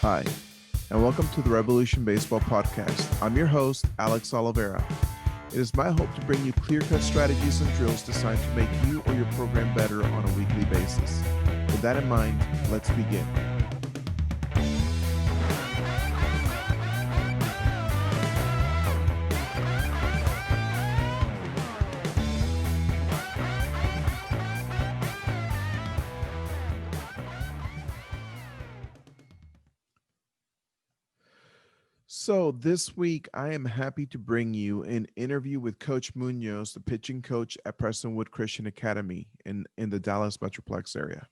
Hi, and welcome to the Revolution Baseball Podcast. I'm your host, Alex Oliveira. It is my hope to bring you clear-cut strategies and drills designed to make you or your program better on a weekly basis. With that in mind, let's begin. So this week, I am happy to bring you an interview with Coach Munoz, the pitching coach at Prestonwood Christian Academy in the Dallas Metroplex area.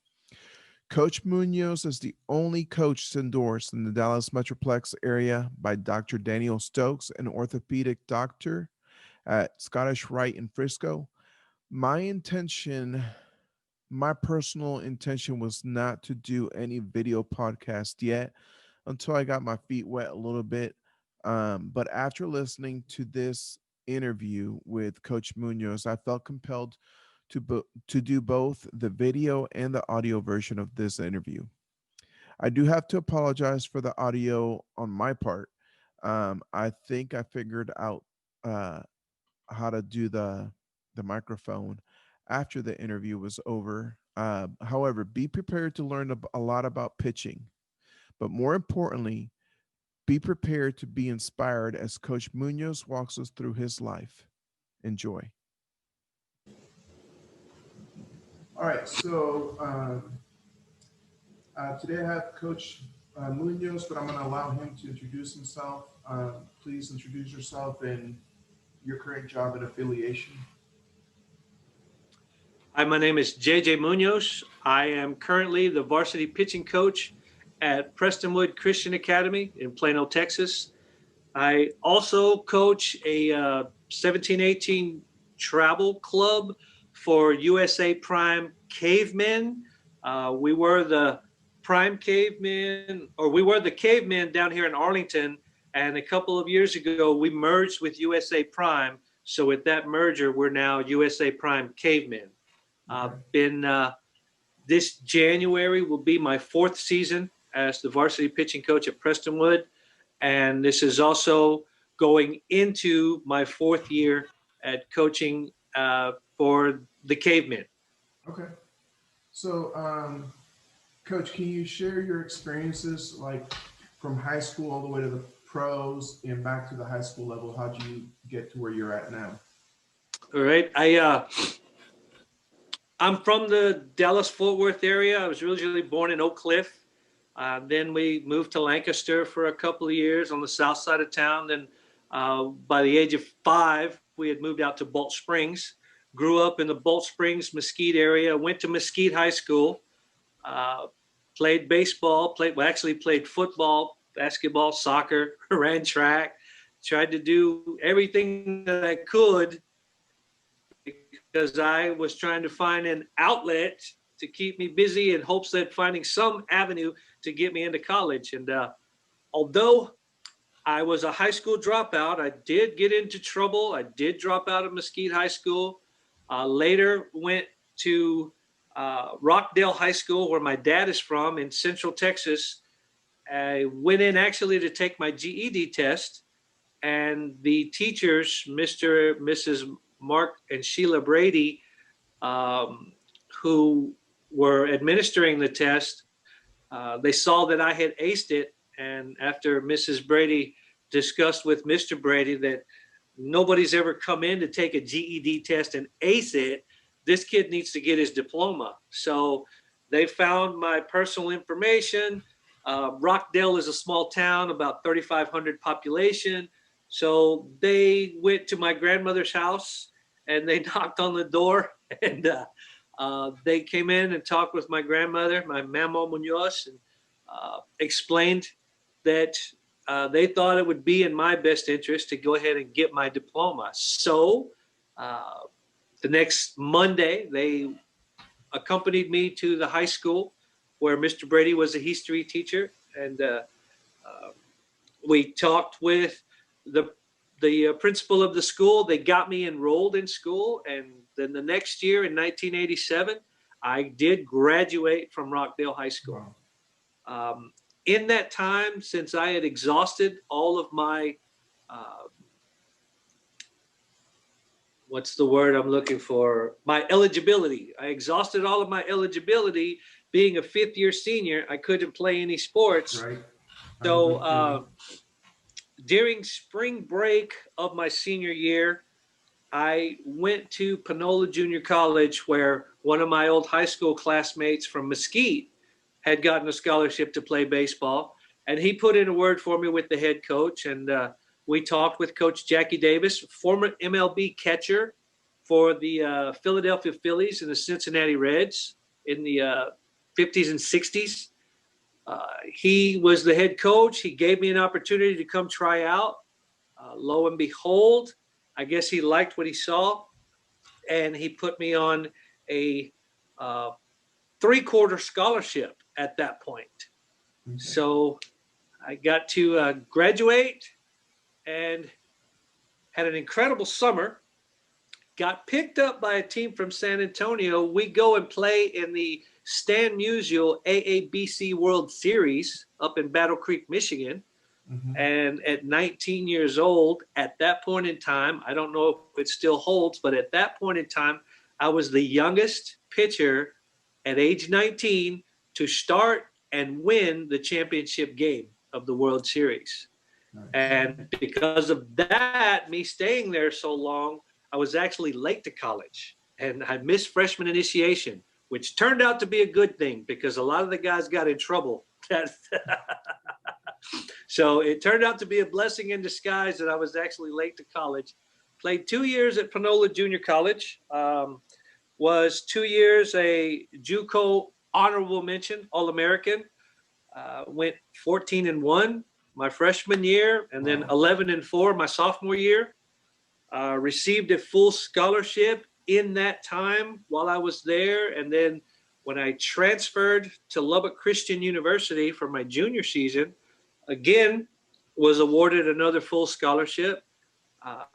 Coach Munoz is the only coach endorsed in the Dallas Metroplex area by Dr. Daniel Stokes, an orthopedic doctor at Scottish Rite in Frisco. My personal intention was not to do any video podcast yet until I got my feet wet a little bit. But after listening to this interview with Coach Munoz, I felt compelled to do both the video and the audio version of this interview. I do have to apologize for the audio on my part. I think I figured out how to do the microphone after the interview was over. However, be prepared to learn a lot about pitching. But more importantly, be prepared to be inspired as Coach Munoz walks us through his life. Enjoy. All right, so today I have Coach Munoz, but I'm going to allow him to introduce himself. Please introduce yourself and your current job and affiliation. Hi, my name is JJ Munoz. I am currently the varsity pitching coach at Prestonwood Christian Academy in Plano, Texas. I also coach a 17-18 travel club for USA Prime Cavemen. We were the Prime Cavemen, or we were the Cavemen down here in Arlington. And a couple of years ago, we merged with USA Prime. So with that merger, we're now USA Prime Cavemen. This January will be my fourth season as the varsity pitching coach at Prestonwood. And this is also going into my fourth year at coaching for the Cavemen. Okay. So, Coach, can you share your experiences, like from high school all the way to the pros and back to the high school level? How'd you get to where you're at now? All right. I'm from the Dallas-Fort Worth area. I was originally born in Oak Cliff. Then we moved to Lancaster for a couple of years on the south side of town. Then by the age of 5, we had moved out to Bolt Springs. Grew up in the Bolt Springs, Mesquite area. Went to Mesquite High School. Played baseball. Played football, basketball, soccer. Ran track. Tried to do everything that I could because I was trying to find an outlet to keep me busy in hopes that finding some avenue to get me into college. And although I was a high school dropout, I did get into trouble. I did drop out of Mesquite High School. Later went to Rockdale High School, where my dad is from, in Central Texas. I went in actually to take my GED test, and the teachers, Mr. and Mrs. Mark and Sheila Brady, who were administering the test, they saw that I had aced it. And after Mrs. Brady discussed with Mr. Brady that nobody's ever come in to take a GED test and ace it, this kid needs to get his diploma. So they found my personal information. Rockdale is a small town, about 3,500 population. So they went to my grandmother's house and they knocked on the door, and they came in and talked with my grandmother, my Mama Munoz, and explained that they thought it would be in my best interest to go ahead and get my diploma. So the next Monday, they accompanied me to the high school where Mr. Brady was a history teacher, and we talked with the principal of the school. They got me enrolled in school, and then the next year in 1987, I did graduate from Rockdale High School. Wow. in that time, since I had exhausted all of my, what's the word I'm looking for? My eligibility. I exhausted all of my eligibility. Being a fifth-year senior, I couldn't play any sports. Right. So during spring break of my senior year, I went to Panola Junior College, where one of my old high school classmates from Mesquite had gotten a scholarship to play baseball. And he put in a word for me with the head coach. And we talked with Coach Jackie Davis, former MLB catcher for the Philadelphia Phillies and the Cincinnati Reds in the 50s and 60s. He was the head coach. He gave me an opportunity to come try out. Lo and behold, I guess he liked what he saw, and he put me on a 3-quarter scholarship at that point. Okay. So I got to graduate and had an incredible summer. Got picked up by a team from San Antonio. We go and play in the Stan Musial AABC World Series up in Battle Creek, Michigan. Mm-hmm. And at 19 years old, at that point in time, I don't know if it still holds, but at that point in time, I was the youngest pitcher at age 19 to start and win the championship game of the World Series. Nice. And because of that, me staying there so long, I was actually late to college, and I missed freshman initiation, which turned out to be a good thing because a lot of the guys got in trouble. So it turned out to be a blessing in disguise that I was actually late to college. Played 2 years at Panola Junior College, was 2 years a JUCO honorable mention, All-American, went 14-1 my freshman year, and then 11-4 my sophomore year. Received a full scholarship in that time while I was there. And then when I transferred to Lubbock Christian University for my junior season, again, was awarded another full scholarship. I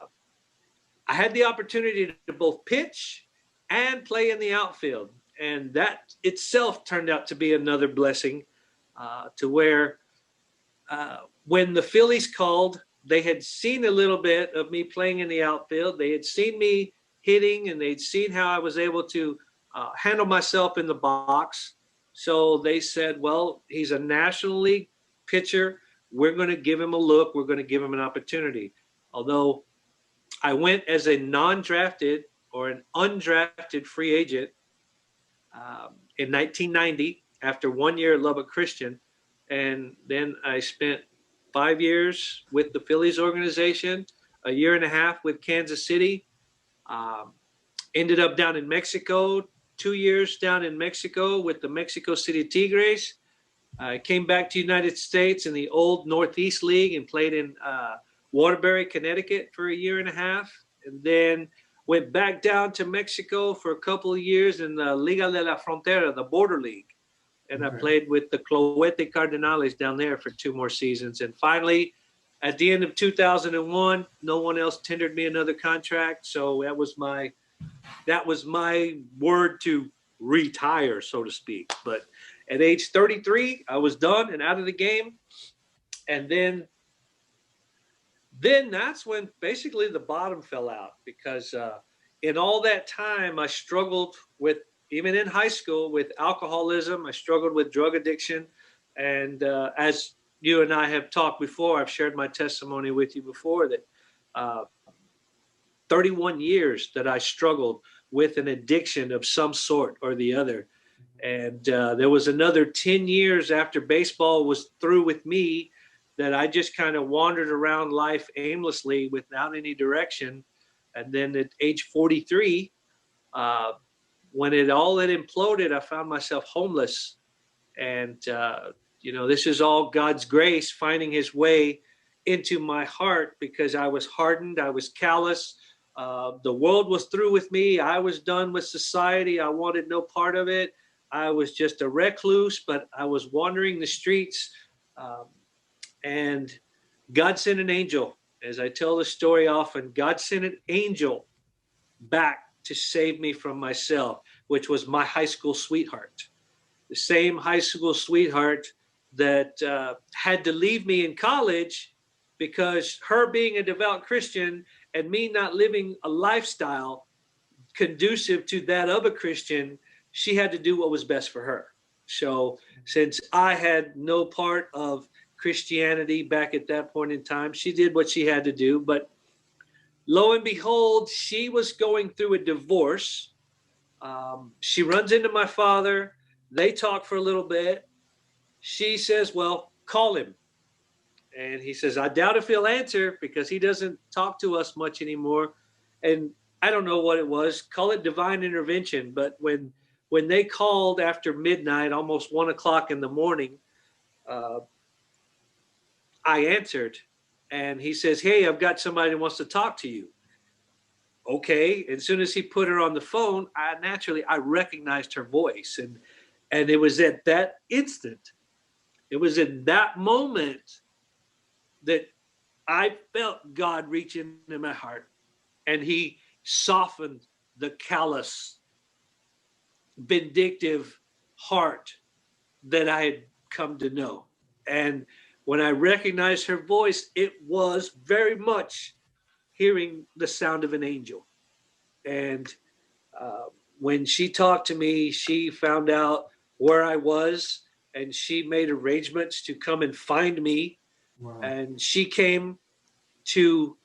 had the opportunity to both pitch and play in the outfield. And that itself turned out to be another blessing, to where when the Phillies called, they had seen a little bit of me playing in the outfield. They had seen me hitting, and they'd seen how I was able to handle myself in the box. So they said, well, he's a National League pitcher. We're going to give him a look. We're going to give him an opportunity. Although I went as a non-drafted or an undrafted free agent in 1990 after 1 year at Lubbock Christian. And then I spent 5 years with the Phillies organization, a year and a half with Kansas City. Ended up down in Mexico, 2 years down in Mexico with the Mexico City Tigres. I came back to the United States in the old Northeast League and played in Waterbury, Connecticut for a year and a half. And then went back down to Mexico for a couple of years in the Liga de la Frontera, the Border League. And I played with the Cloete Cardenales down there for 2 more seasons. And finally, at the end of 2001, no one else tendered me another contract. So that was my word to retire, so to speak. But at age 33, I was done and out of the game. And then that's when basically the bottom fell out, because in all that time, I struggled with, even in high school, with alcoholism. I struggled with drug addiction. And as you and I have talked before, I've shared my testimony with you before that 31 years that I struggled with an addiction of some sort or the other. And there was another 10 years after baseball was through with me that I just kind of wandered around life aimlessly without any direction. And then at age 43, when it all had imploded, I found myself homeless. And, this is all God's grace finding his way into my heart, because I was hardened. I was callous. The world was through with me. I was done with society. I wanted no part of it. I was just a recluse, but I was wandering the streets. And God sent an angel. As I tell the story often, God sent an angel back to save me from myself, which was my high school sweetheart. The same high school sweetheart that had to leave me in college because her being a devout Christian and me not living a lifestyle conducive to that of a Christian, she had to do what was best for her. So since I had no part of Christianity back at that point in time, she did what she had to do. But lo and behold, she was going through a divorce. She runs into my father. They talk for a little bit. She says, well, call him. And he says, I doubt if he'll answer because he doesn't talk to us much anymore. And I don't know what it was. Call it divine intervention. But when they called after midnight, almost 1 o'clock in the morning, I answered. And he says, hey, I've got somebody who wants to talk to you. Okay. As soon as he put her on the phone, I recognized her voice. And it was at that instant, it was in that moment that I felt God reach into my heart, and he softened the callous, vindictive heart that I had come to know. And when I recognized her voice, it was very much hearing the sound of an angel. And when she talked to me, she found out where I was, and she made arrangements to come and find me. Wow. And she came to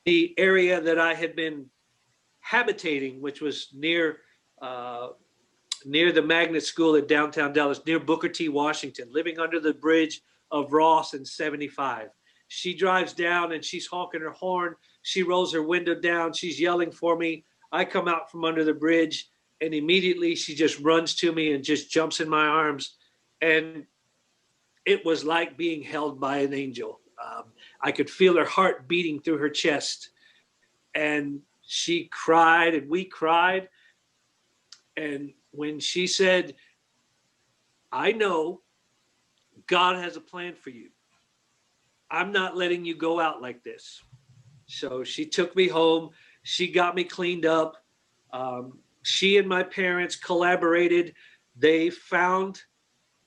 the area that I had been habitating, which was near the magnet school at downtown Dallas, near Booker T. Washington, living under the bridge of Ross and 75. She drives down and she's honking her horn. She rolls her window down. She's yelling for me. I come out from under the bridge, and immediately she just runs to me and just jumps in my arms. And it was like being held by an angel. I could feel her heart beating through her chest. And she cried and we cried. And when she said, I know God has a plan for you. I'm not letting you go out like this. So she took me home. She got me cleaned up. She and my parents collaborated. They found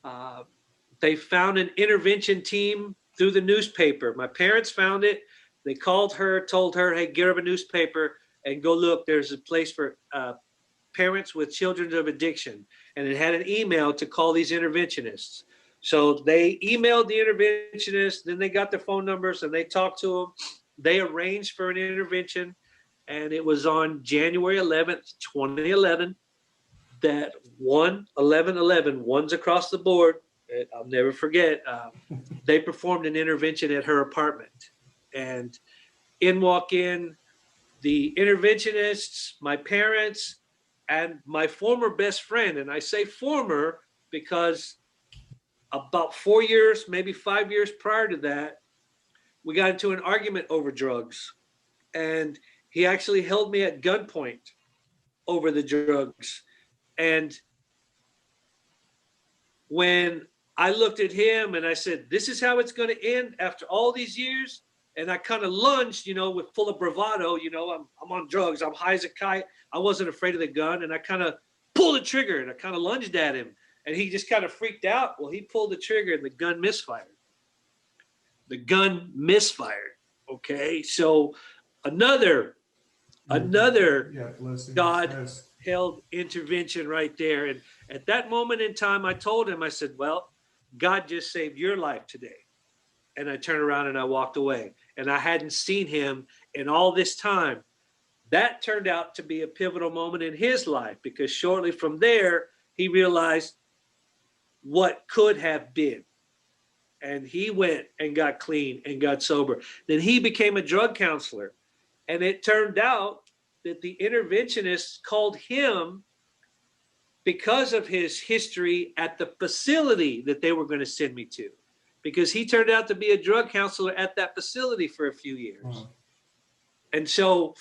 an intervention team through the newspaper. My parents found it. They called her, told her, hey, get her a newspaper and go look. There's a place for parents with children of addiction. And it had an email to call these interventionists. So they emailed the interventionists, then they got their phone numbers and they talked to them. They arranged for an intervention. And it was on January 11th, 2011, that 1/11/11, ones across the board, I'll never forget, they performed an intervention at her apartment. And walk in the interventionists, my parents, and my former best friend. And I say former because about 4 years, maybe 5 years prior to that, we got into an argument over drugs. And he actually held me at gunpoint over the drugs. And when I looked at him and I said, this is how it's going to end after all these years. And I kind of lunged, with full of bravado, I'm on drugs. I'm high as a kite. I wasn't afraid of the gun. And I kind of pulled the trigger and I kind of lunged at him. And he just kind of freaked out. Well, he pulled the trigger and the gun misfired. Okay. So another God held intervention right there. And at that moment in time, I told him, I said, well, God just saved your life today. And I turned around and I walked away. And I hadn't seen him in all this time. That turned out to be a pivotal moment in his life, because shortly from there, he realized what could have been. And he went and got clean and got sober. Then he became a drug counselor. And it turned out that the interventionists called him because of his history at the facility that they were going to send me to, because he turned out to be a drug counselor at that facility for a few years. Uh-huh. And so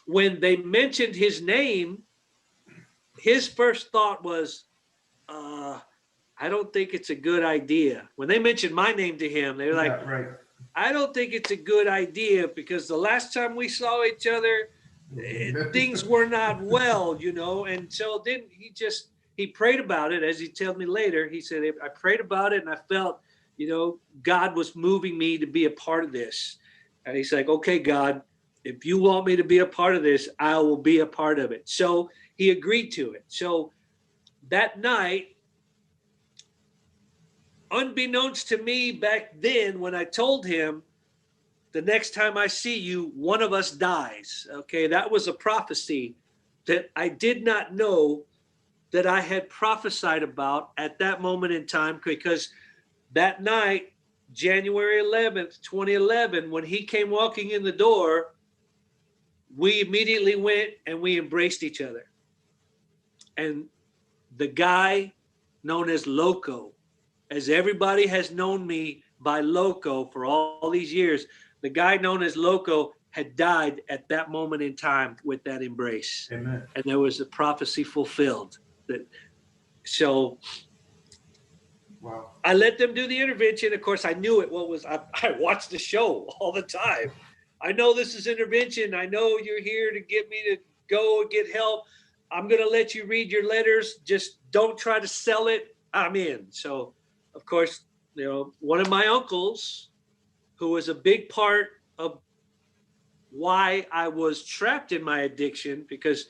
when they mentioned his name, his first thought was, I don't think it's a good idea. When they mentioned my name to him, they were like, yeah, right. I don't think it's a good idea, because the last time we saw each other, things were not well, And so then he prayed about it. As he told me later, he said, I prayed about it and I felt, God was moving me to be a part of this. And he's like, okay, God, if you want me to be a part of this, I will be a part of it. So he agreed to it. So that night, unbeknownst to me back then, when I told him, the next time I see you, one of us dies. Okay, that was a prophecy that I did not know that I had prophesied about at that moment in time, because that night, January 11th, 2011, when he came walking in the door, we immediately went and we embraced each other. And the guy known as Loco, as everybody has known me by Loco for all these years, the guy known as Loco had died at that moment in time with that embrace. Amen. And there was a prophecy fulfilled. So wow. I let them do the intervention. Of course, I knew it. I watched the show all the time. I know this is intervention. I know you're here to get me to go and get help. I'm going to let you read your letters. Just don't try to sell it. I'm in. So, of course, one of my uncles, who was a big part of why I was trapped in my addiction, because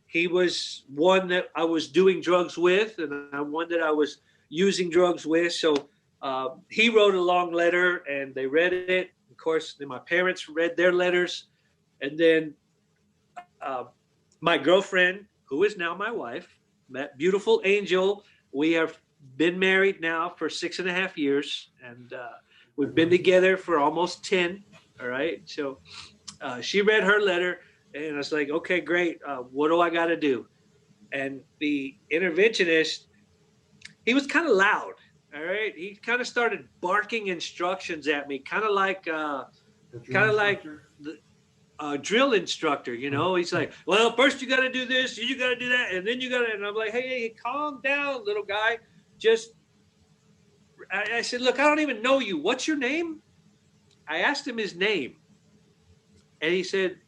he was one that I was doing drugs with and one that I was using drugs with. So he wrote a long letter and they read it. Of course, then my parents read their letters. And then my girlfriend, who is now my wife, that beautiful angel, we have been married now for 6.5 years. And we've been together for almost 10. All right. So she read her letter and I was like, okay, great. What do I got to do? And the interventionist, he was kind of loud. All right. He kind of started barking instructions at me, kind of like the drill instructor, He's like, well, first you got to do this, you got to do that, and then you got to, and I'm like, hey, calm down, little guy. I said, look, I don't even know you. What's your name? I asked him his name. And he said,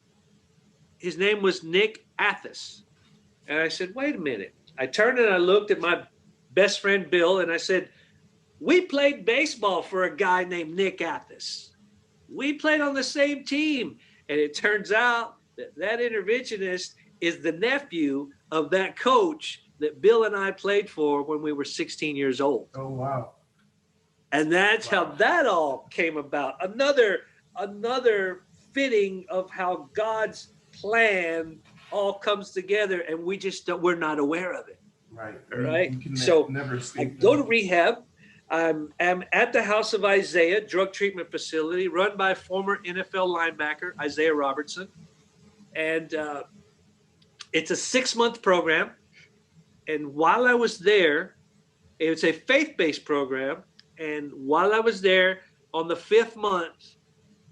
his name was Nick Athos. And I said, wait a minute. I turned and I looked at my best friend, Bill, and I said, we played baseball for a guy named Nick Athos. We played on the same team. And it turns out that interventionist is the nephew of that coach that Bill and I played for when we were 16 years old. Oh, wow. And that's how that all came about. Another fitting of how God's plan all comes together, and we're not aware of it. Right. Right. So I go to rehab. I'm at the House of Isaiah drug treatment facility run by former NFL linebacker Isaiah Robertson. And it's a 6-month program. And while I was there, it's a faith-based program. And while I was there on the 5th month,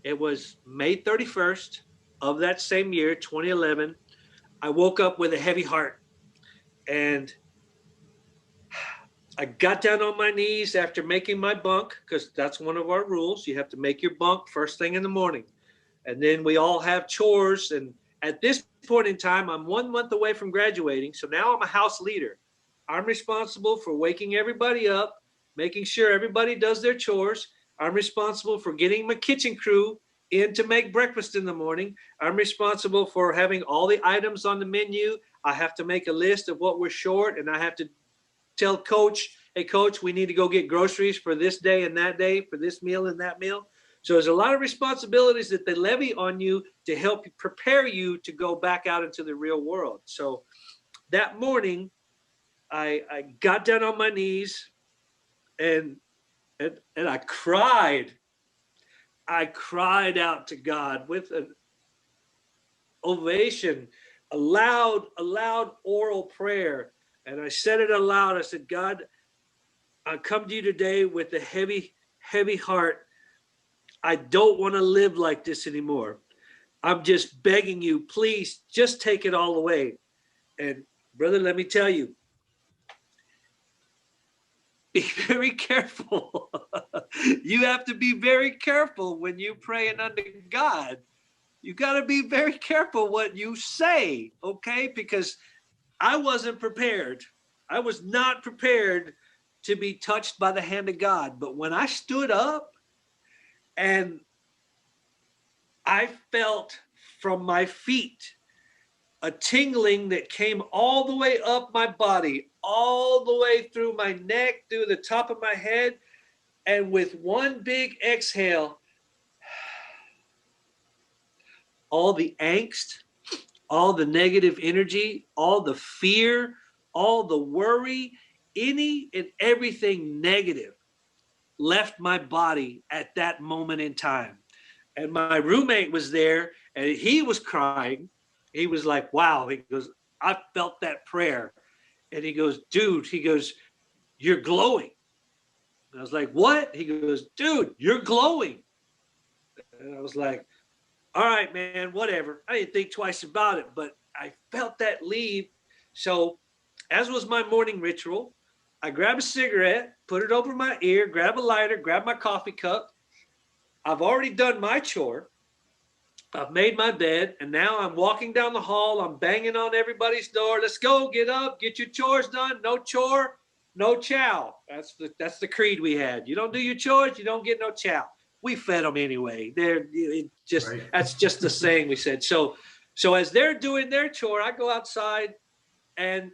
it was May 31st of that same year, 2011, I woke up with a heavy heart. And I got down on my knees after making my bunk, because that's one of our rules. You have to make your bunk first thing in the morning. And then we all have chores. And at this point in time, I'm 1 month away from graduating. So now I'm a house leader. I'm responsible for waking everybody up, making sure everybody does their chores. I'm responsible for getting my kitchen crew in to make breakfast in the morning. I'm responsible for having all the items on the menu. I have to make a list of what we're short, and I have to tell coach, hey, coach, we need to go get groceries for this day and that day, for this meal and that meal. So there's a lot of responsibilities that they levy on you to help prepare you to go back out into the real world. So that morning, I got down on my knees and I cried. I cried out to God with an ovation, a loud oral prayer. And I said it aloud. I said, God, I come to you today with a heavy, heavy heart. I don't want to live like this anymore. I'm just begging you, please just take it all away. And brother, let me tell you, be very careful. You have to be very careful when you're praying unto God. You got to be very careful what you say, okay? Because I wasn't prepared. I was not prepared to be touched by the hand of God. But when I stood up and I felt from my feet a tingling that came all the way up my body, all the way through my neck, through the top of my head. And with one big exhale, all the angst, all the negative energy, all the fear, all the worry, any and everything negative left my body at that moment in time. And my roommate was there and he was crying. He was like, wow. He goes, I felt that prayer. And he goes, dude, he goes, you're glowing. And I was like, what? He goes, dude, you're glowing. And I was like, all right, man, whatever. I didn't think twice about it, but I felt that leave. So as was my morning ritual, I grab a cigarette, put it over my ear, grab a lighter, grab my coffee cup. I've already done my chore. I've made my bed, and now I'm walking down the hall. I'm banging on everybody's door. Let's go, get up, get your chores done. No chore, no chow. That's the creed we had. You don't do your chores, you don't get no chow. We fed them anyway. That's just the saying we said. So as they're doing their chore, I go outside, and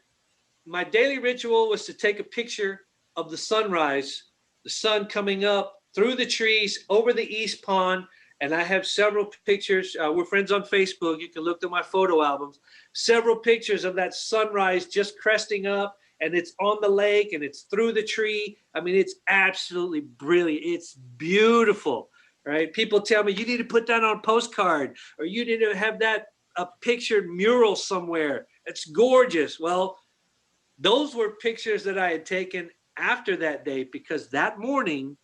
my daily ritual was to take a picture of the sunrise, the sun coming up through the trees over the east pond. And I have several pictures. We're friends on Facebook. You can look through my photo albums. Several pictures of that sunrise just cresting up, and it's on the lake, and it's through the tree. I mean, it's absolutely brilliant. It's beautiful, right? People tell me, you need to put that on a postcard, or you need to have that a pictured mural somewhere. It's gorgeous. Well, those were pictures that I had taken after that day, because that morning,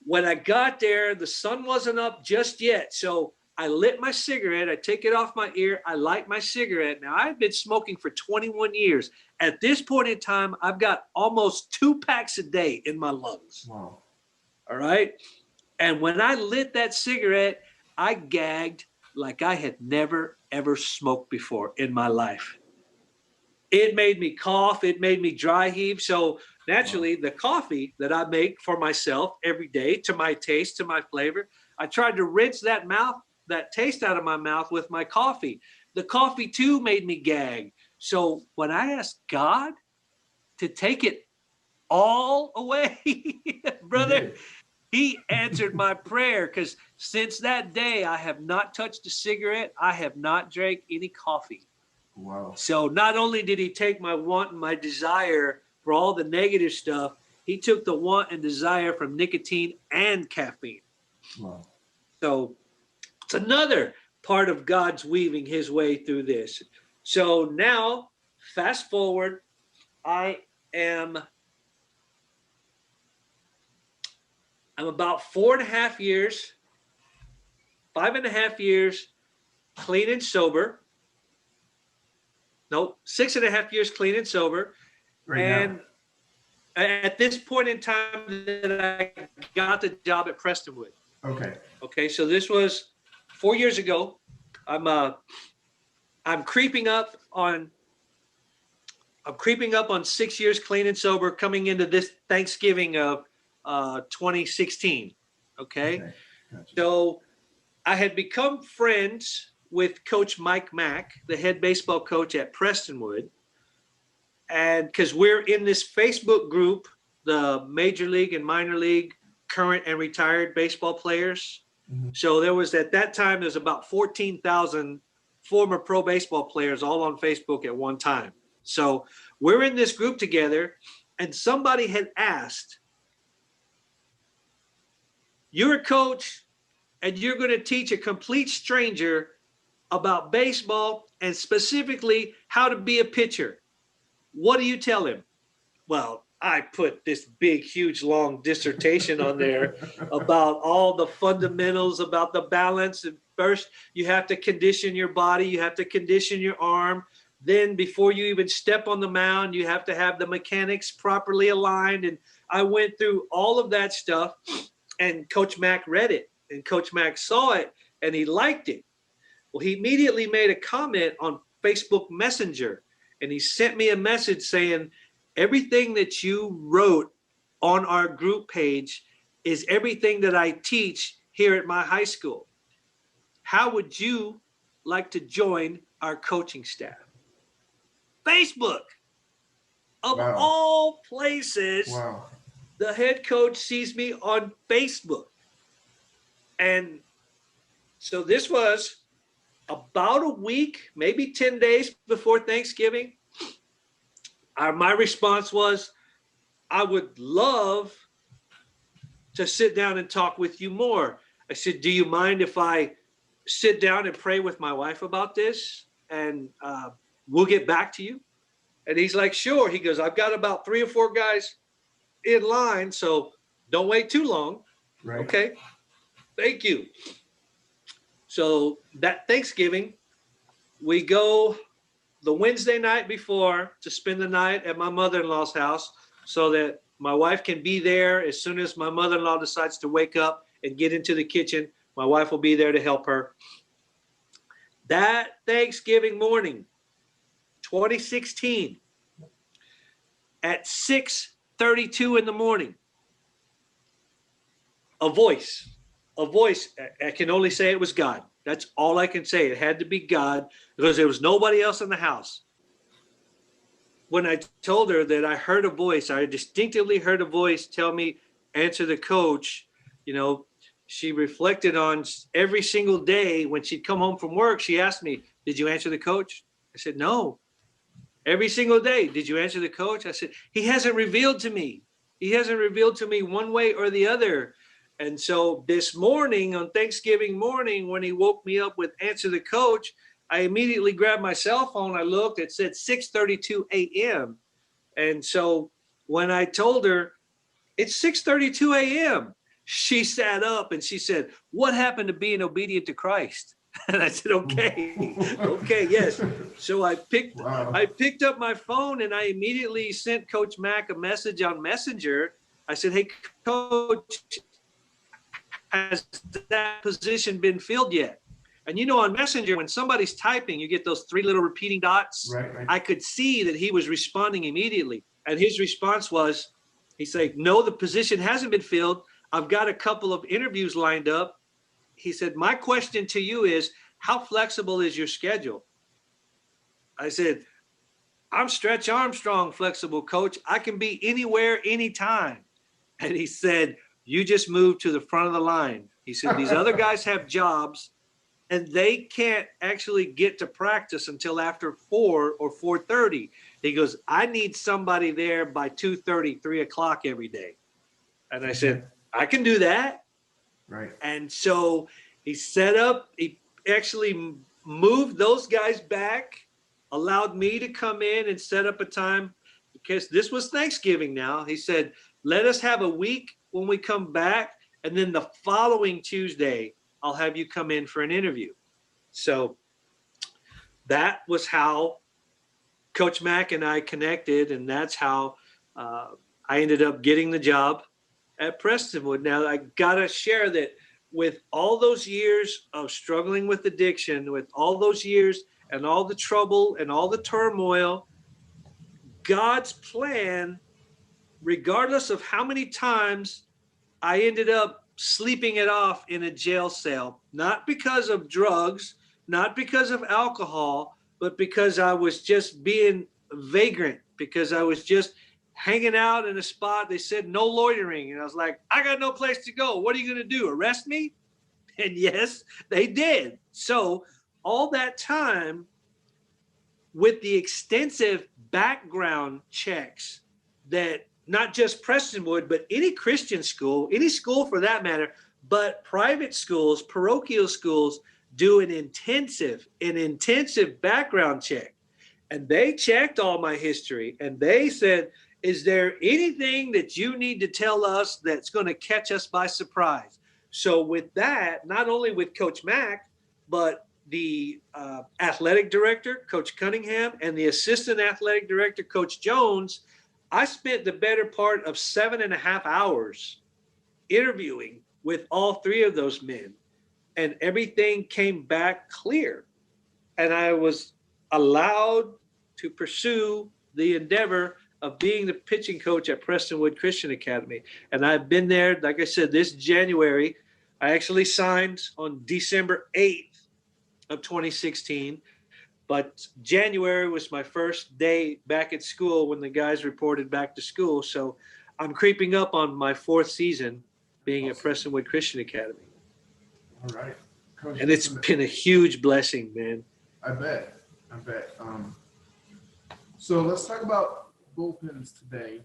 when I got there, the sun wasn't up just yet. So I lit my cigarette. I take it off my ear. I light my cigarette. Now, I've been smoking for 21 years. At this point in time, I've got almost 2 packs a day in my lungs. Wow. All right. And when I lit that cigarette, I gagged like I had never, ever smoked before in my life. It made me cough. It made me dry heave. So naturally, the coffee that I make for myself every day, to my taste, to my flavor, I tried to rinse that taste out of my mouth with my coffee. The coffee too made me gag. So when I asked God to take it all away, brother, he answered my prayer, because since that day, I have not touched a cigarette. I have not drank any coffee. Wow. So not only did he take my want and my desire for all the negative stuff, he took the want and desire from nicotine and caffeine. Wow. So it's another part of God's weaving his way through this. So now, fast forward, I'm about 5.5 years clean and sober. Nope, 6.5 years clean and sober. Right and now. At this point in time that I got the job at Prestonwood. Okay, so this was 4 years ago. I'm creeping up on 6 years clean and sober, coming into this Thanksgiving of 2016. Okay. Gotcha. So I had become friends with Coach Mike Mack, the head baseball coach at Prestonwood. And because we're in this Facebook group, the major league and minor league current and retired baseball players. Mm-hmm. So at that time, there's about 14,000 former pro baseball players all on Facebook at one time. So we're in this group together, and somebody had asked, you're a coach and you're going to teach a complete stranger about baseball and specifically how to be a pitcher. What do you tell him? Well, I put this big, huge, long dissertation on there about all the fundamentals, about the balance. And first, you have to condition your body. You have to condition your arm. Then before you even step on the mound, you have to have the mechanics properly aligned. And I went through all of that stuff, and Coach Mack read it, and Coach Mack saw it, and he liked it. Well, he immediately made a comment on Facebook Messenger, and he sent me a message saying, everything that you wrote on our group page is everything that I teach here at my high school. How would you like to join our coaching staff? Facebook, of all places, the head coach sees me on Facebook. And so this was about a week, maybe 10 days before Thanksgiving. My response was, I would love to sit down and talk with you more. I said, do you mind if I sit down and pray with my wife about this? And we'll get back to you. And he's like, sure. He goes, I've got about 3 or 4 guys in line, so don't wait too long. Right. Okay. Thank you. So that Thanksgiving, we go the Wednesday night before to spend the night at my mother-in-law's house so that my wife can be there as soon as my mother-in-law decides to wake up and get into the kitchen. My wife will be there to help her. That Thanksgiving morning, 2016, at 6:32 in the morning, a voice, I can only say it was God. That's all I can say. It had to be God because there was nobody else in the house. When I told her that I heard a voice, I distinctively heard a voice tell me, answer the coach. You know, she reflected on every single day when she'd come home from work. She asked me, did you answer the coach? I said, no. Every single day, did you answer the coach? I said, he hasn't revealed to me. He hasn't revealed to me one way or the other. And so this morning, on Thanksgiving morning, when he woke me up with answer the coach, I immediately grabbed my cell phone. I looked, it said 6:32 a.m. And so when I told her it's 6:32 a.m., she sat up and she said, what happened to being obedient to Christ? And I said, okay, yes. So I picked up my phone and I immediately sent Coach Mack a message on Messenger. I said, hey, Coach, has that position been filled yet? And you know, on Messenger, when somebody's typing, you get those 3 little repeating dots. Right. I could see that he was responding immediately. And his response was, he said, no, the position hasn't been filled. I've got a couple of interviews lined up. He said, my question to you is, how flexible is your schedule? I said, I'm Stretch Armstrong flexible, Coach. I can be anywhere, anytime. And he said, you just moved to the front of the line. He said, these other guys have jobs and they can't actually get to practice until after 4 or 4:30. He goes, I need somebody there by 2:30, 3 o'clock every day. And I said, I can do that. Right. And so he actually moved those guys back, allowed me to come in and set up a time because this was Thanksgiving now. He said, let us have a week when we come back. And then the following Tuesday, I'll have you come in for an interview. So that was how Coach Mack and I connected. And that's how I ended up getting the job at Prestonwood. Now, I got to share that with all those years of struggling with addiction, with all those years and all the trouble and all the turmoil, God's plan, regardless of how many times I ended up sleeping it off in a jail cell, not because of drugs, not because of alcohol, but because I was just being vagrant, because I was just hanging out in a spot. They said no loitering. And I was like, I got no place to go. What are you going to do? Arrest me? And yes, they did. So all that time, with the extensive background checks that not just Prestonwood, but any Christian school, any school for that matter, but private schools, parochial schools do an intensive background check. And they checked all my history and they said, is there anything that you need to tell us that's going to catch us by surprise? So with that, not only with Coach Mack, but the athletic director, Coach Cunningham, and the assistant athletic director, Coach Jones, I spent the better part of 7.5 hours interviewing with all 3 of those men, and everything came back clear. And I was allowed to pursue the endeavor of being the pitching coach at Prestonwood Christian Academy. And I've been there, like I said, this January. I actually signed on December 8th of 2016. But January was my first day back at school when the guys reported back to school. So I'm creeping up on my 4th season being at Prestonwood Christian Academy. All right. Coach, and it's been a huge blessing, man. I bet. So let's talk about bullpens today.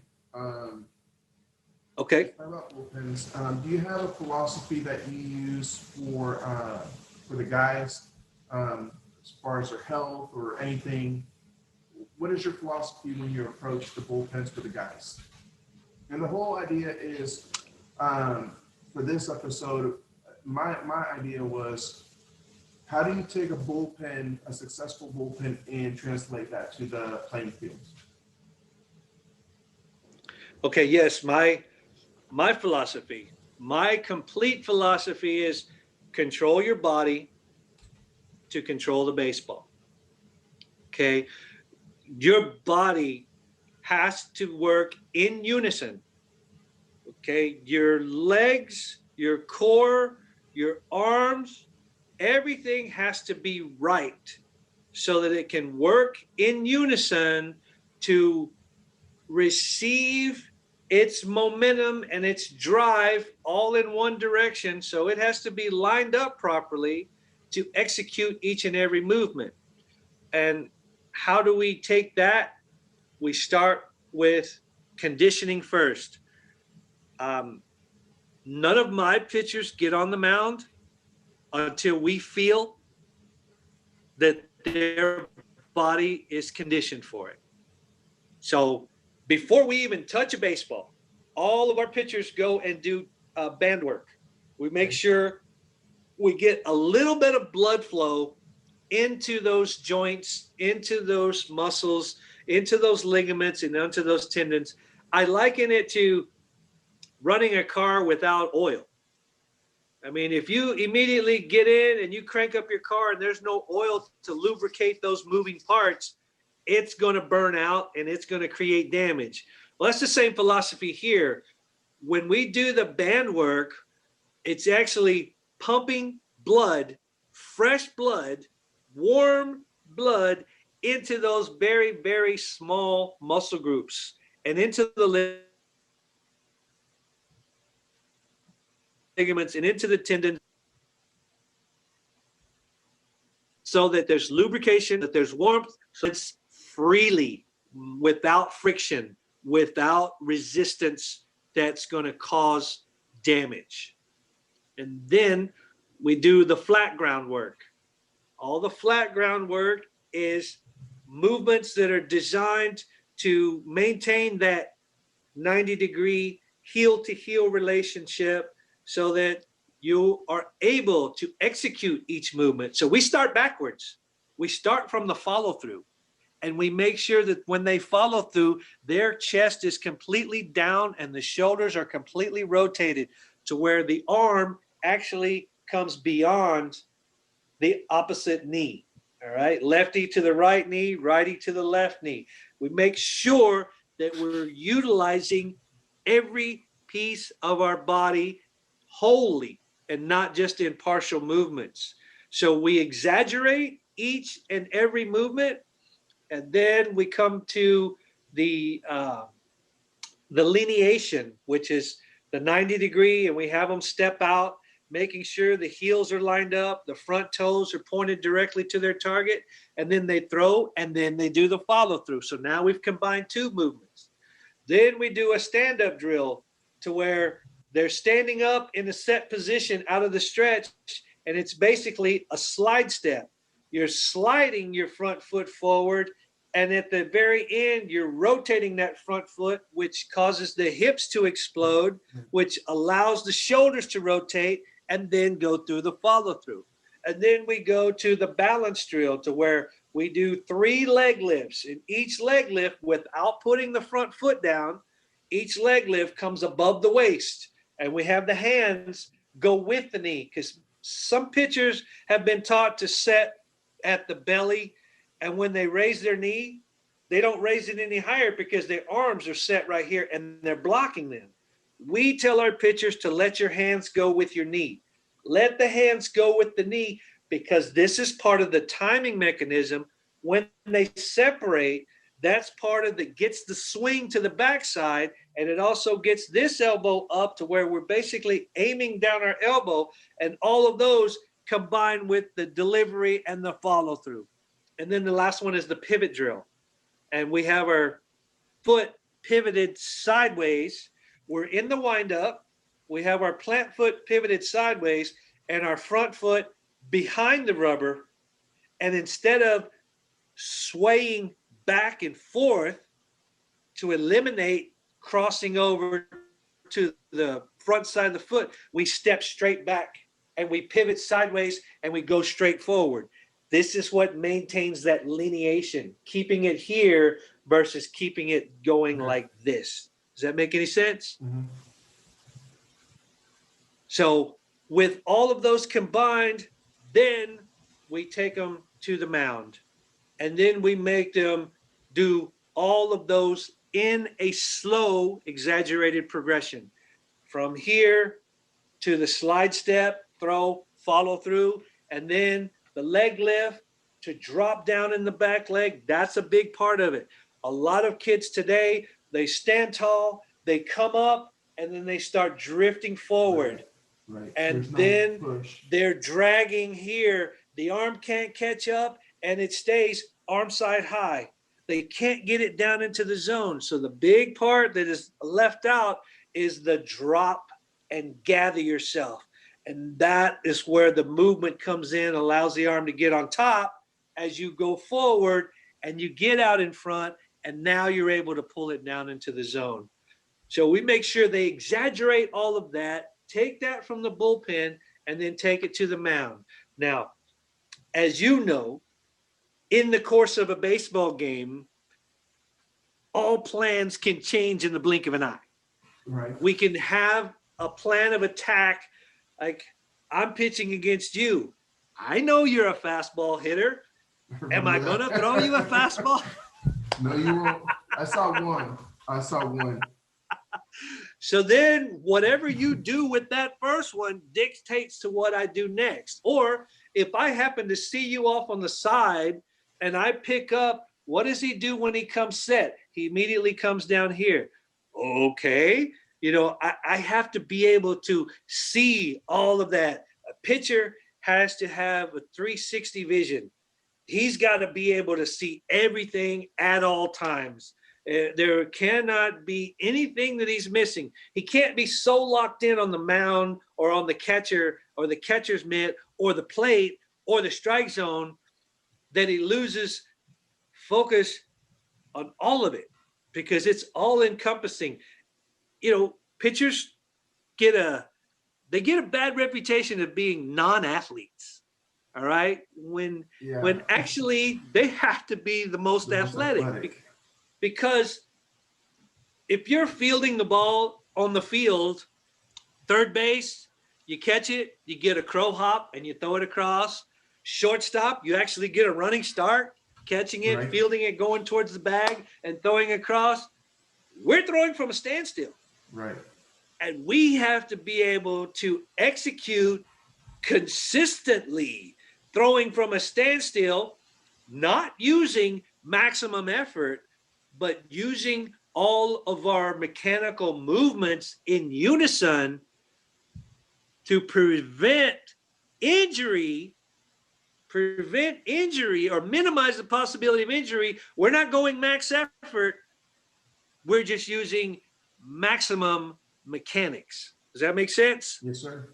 Okay. Let's talk about bullpens. Do you have a philosophy that you use for the guys, as far as their health or anything? What is your philosophy when you approach the bullpens for the guys? And the whole idea is, for this episode, my idea was, how do you take a successful bullpen, and translate that to the playing field? Okay, yes, my philosophy, my complete philosophy is control your body to control the baseball. Okay, your body has to work in unison. Okay, your legs, your core, your arms, everything has to be right so that it can work in unison to receive its momentum and its drive all in one direction. So it has to be lined up properly to execute each and every movement. And how do we take that? We start with conditioning first. None of my pitchers get on the mound until we feel that their body is conditioned for it. So before we even touch a baseball, all of our pitchers go and do band work. We make sure we get a little bit of blood flow into those joints, into those muscles, into those ligaments, and onto those tendons. I liken it to running a car without oil. I mean, if you immediately get in and you crank up your car and there's no oil to lubricate those moving parts, it's going to burn out and it's going to create damage. Well, that's the same philosophy here. When we do the band work, it's actually pumping blood, fresh blood, warm blood into those very, very small muscle groups and into the ligaments and into the tendons, so that there's lubrication, that there's warmth, so it's freely, without friction, without resistance that's going to cause damage. And then we do the flat ground work. All the flat ground work is movements that are designed to maintain that 90-degree heel-to-heel relationship so that you are able to execute each movement. So we start backwards. We start from the follow-through, and we make sure that when they follow through, their chest is completely down and the shoulders are completely rotated to where the arm actually comes beyond the opposite knee. All right, lefty to the right knee, righty to the left knee. We make sure that we're utilizing every piece of our body wholly and not just in partial movements. So we exaggerate each and every movement, and then we come to the lineation, which is the 90-degree, and we have them step out, making sure the heels are lined up, the front toes are pointed directly to their target, and then they throw, and then they do the follow-through. So now we've combined two movements. Then we do a stand-up drill to where they're standing up in a set position out of the stretch, and it's basically a slide step. You're sliding your front foot forward, and at the very end, you're rotating that front foot, which causes the hips to explode, which allows the shoulders to rotate, and then go through the follow-through. And then we go to the balance drill to where we do 3 leg lifts. And each leg lift, without putting the front foot down, each leg lift comes above the waist. And we have the hands go with the knee, because some pitchers have been taught to set at the belly, and when they raise their knee, they don't raise it any higher because their arms are set right here and they're blocking them. We tell our pitchers to let your hands go with your knee. Let the hands go with the knee, because this is part of the timing mechanism. When they separate, that's part of that gets the swing to the backside, and it also gets this elbow up to where we're basically aiming down our elbow, and all of those combine with the delivery and the follow through. And then the last one is the pivot drill. And we have our foot pivoted sideways. We're in the windup. We have our plant foot pivoted sideways and our front foot behind the rubber. And instead of swaying back and forth to eliminate crossing over to the front side of the foot, we step straight back and we pivot sideways and we go straight forward. This is what maintains that lineation, keeping it here versus keeping it going like this. Does that make any sense? Mm-hmm. So with all of those combined, then we take them to the mound, and then we make them do all of those in a slow, exaggerated progression. From here to the slide step, throw, follow through, and then the leg lift to drop down in the back leg. That's a big part of it. A lot of kids today, they stand tall, they come up, and then they start drifting forward. Right. And then they're dragging here. The arm can't catch up, and it stays arm side high. They can't get it down into the zone. So the big part that is left out is the drop and gather yourself. And that is where the movement comes in, allows the arm to get on top as you go forward and you get out in front, and now you're able to pull it down into the zone. So we make sure they exaggerate all of that, take that from the bullpen, and then take it to the mound. Now, as you know, in the course of a baseball game, all plans can change in the blink of an eye. Right. We can have a plan of attack. Like, I'm pitching against you. I know you're a fastball hitter. Am I going to throw you a fastball? No, you won't. I saw one. So then whatever you do with that first one dictates to what I do next. Or if I happen to see you off on the side and I pick up, what does he do when he comes set? He immediately comes down here. Okay. You know, I have to be able to see all of that. A pitcher has to have a 360 vision. He's got to be able to see everything at all times. There cannot be anything that he's missing. He can't be so locked in on the mound or on the catcher or the catcher's mitt or the plate or the strike zone that he loses focus on all of it, because it's all encompassing. You know, pitchers get a bad reputation of being non-athletes. All right. When actually they have to be the most athletic. Because if you're fielding the ball on the field, third base, you catch it, you get a crow hop and you throw it across. Shortstop, you actually get a running start, catching it, right, fielding it, going towards the bag and throwing across. We're throwing from a standstill. Right. And we have to be able to execute consistently, throwing from a standstill, not using maximum effort, but using all of our mechanical movements in unison to prevent injury or minimize the possibility of injury. We're not going max effort. We're just using maximum mechanics. Does that make sense? Yes, sir.